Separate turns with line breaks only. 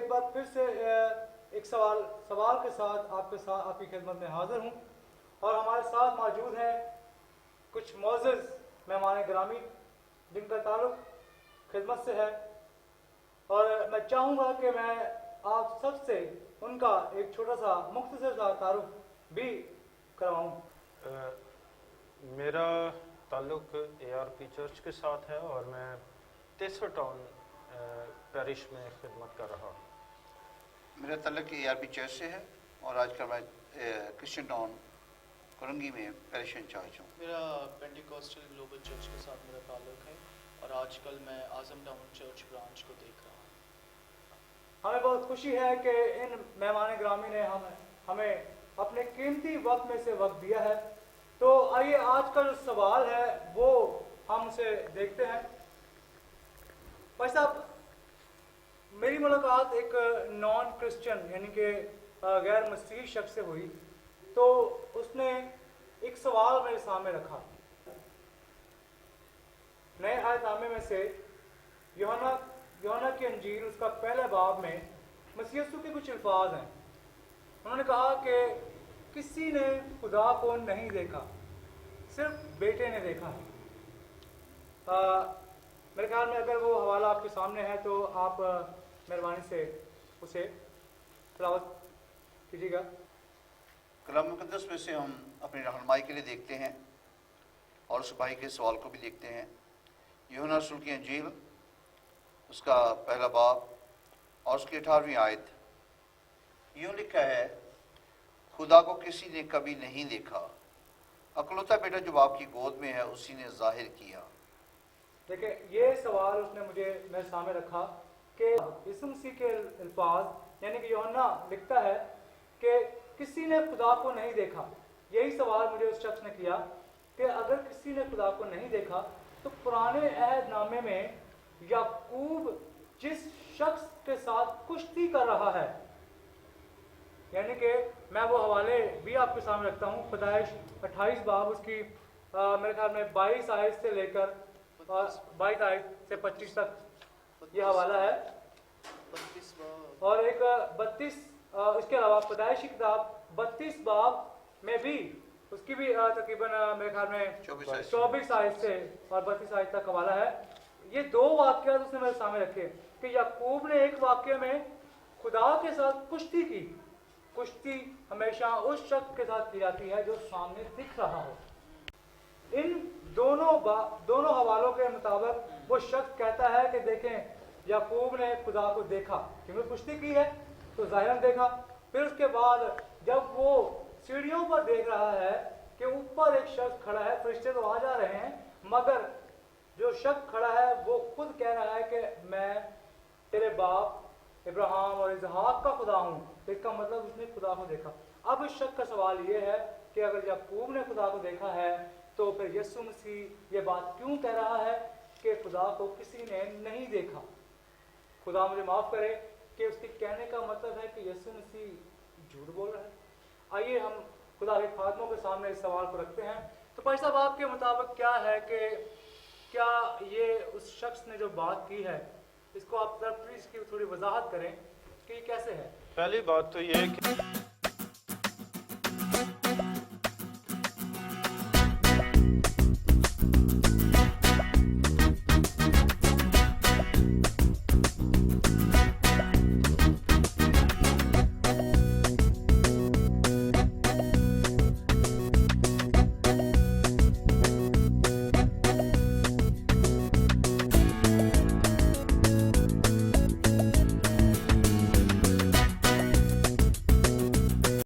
एक बार फिर से एक सवाल के साथ आपकी खिदमत में हाजिर हूँ और हमारे साथ मौजूद हैं कुछ मोअज़्ज़ज़ मेहमान गिरामी जिनका ताल्लुक़ खिदमत से है और मैं चाहूँगा कि मैं आप सबसे उनका एक छोटा सा मुख्तसर सा तारुफ भी करवाऊँ।
मेरा ताल्लुक़ ARP चर्च के साथ है और मैं तेसर टाउन पैरिश में खिदमत कर रहा हूँ।
मेरा ताल्लुक़ ARP चर्च से है और आजकल मैं क्रिश्चियन टाउन कोरंगी में पैरिश इंचार्ज हूँ।
मेरा पेंटिकॉस्टल ग्लोबल चर्च के साथ मेरा ताल्लुक़ है और आजकल मैं आज़म टाउन चर्च ब्रांच को देख रहा हूँ।
हमें बहुत खुशी है कि इन मेहमान ग्रामी ने हमें अपने कीमती वक्त में से वक्त दिया है। तो आइए आज का जो सवाल है वो हम उसे देखते हैं। भाई साहब, मेरी मुलाकात एक नॉन क्रिश्चियन यानी कि गैर मसीही शख्स से हुई, तो उसने एक सवाल मेरे सामने रखा। नए अहदनामे में से यूहन्ना की अंजील उसका पहले बाब में मसीह यीशु के कुछ अल्फाज हैं। उन्होंने कहा कि किसी ने खुदा को नहीं देखा, सिर्फ बेटे ने देखा है। मेरे ख्याल में अगर वो हवाला आपके सामने है तो आप मेहरबानी से उसे तिलावत कीजिएगा।
कलाम मुक़द्दस में से हम अपनी रहनुमाई के लिए देखते हैं और उस भाई के सवाल को भी देखते हैं। यूहन्ना रसूल की अंजील उसका पहला बाब और उसकी 18वीं आयत यूँ लिखा है, खुदा को किसी ने कभी नहीं देखा, अकलौता बेटा जो बाप की गोद में है उसी ने जाहिर किया।
देखिए, ये सवाल उसने मेरे सामने रखा कि यीशु मसीह के अल्फाज यानी कि यूहन्ना लिखता है कि किसी ने खुदा को नहीं देखा। यही सवाल मुझे उस शख्स ने किया कि अगर किसी ने खुदा को नहीं देखा तो पुराने अहदनामे में याकूब जिस शख्स के साथ कुश्ती कर रहा है, यानी कि मैं वो हवाले भी आपके सामने रखता हूँ। पैदाइश 28 बाब उसकी मेरे ख्याल में 22 आयत से लेकर 22 आयत से 25 तक ये हवाला है और एक 32 इसके अलावा पैदाइश की किताब 32 बाब में भी उसकी भी तकरीबन मेरे ख्याल में 24 आयत से और 32 आयत तक हवाला है। ये दो वाक़यात उसने मेरे सामने रखे कि याकूब ने एक वाक़ये में खुदा के साथ कुश्ती की। कुश्ती हमेशा उस शख्स के साथ की जाती है जो सामने दिख रहा हो। इन दोनों हवालों के मुताबिक वो शख्स कहता है कि देखें, याकूब ने खुदा को देखा क्योंकि कुश्ती की है तो ज़ाहिरन देखा। फिर उसके बाद जब वो सीढ़ियों पर देख रहा है कि ऊपर एक शख्स खड़ा है, फरिश्ते तो आ जा रहे हैं, मगर जो शख्स खड़ा है वो खुद कह रहा है कि मैं तेरे बाप इब्राहिम और इसहाक का खुदा हूँ। तो इसका मतलब उसने खुदा को देखा। अब इस शख्स का सवाल ये है कि अगर याकूब ने खुदा को देखा है तो फिर यीशु मसीह ये बात क्यों कह रहा है कि खुदा को किसी ने नहीं देखा। खुदा मुझे माफ़ करे कि उसके कहने का मतलब है कि यीशु मसीह झूठ बोल रहा है। आइए हम खुदा के खादमों के सामने इस सवाल को रखते हैं। तो भाई साहब, आपके मुताबिक क्या है कि क्या ये उस शख्स ने जो बात की है, इसको आप प्लीज़ की थोड़ी वजाहत करें कि ये कैसे है।
पहली बात तो ये है कि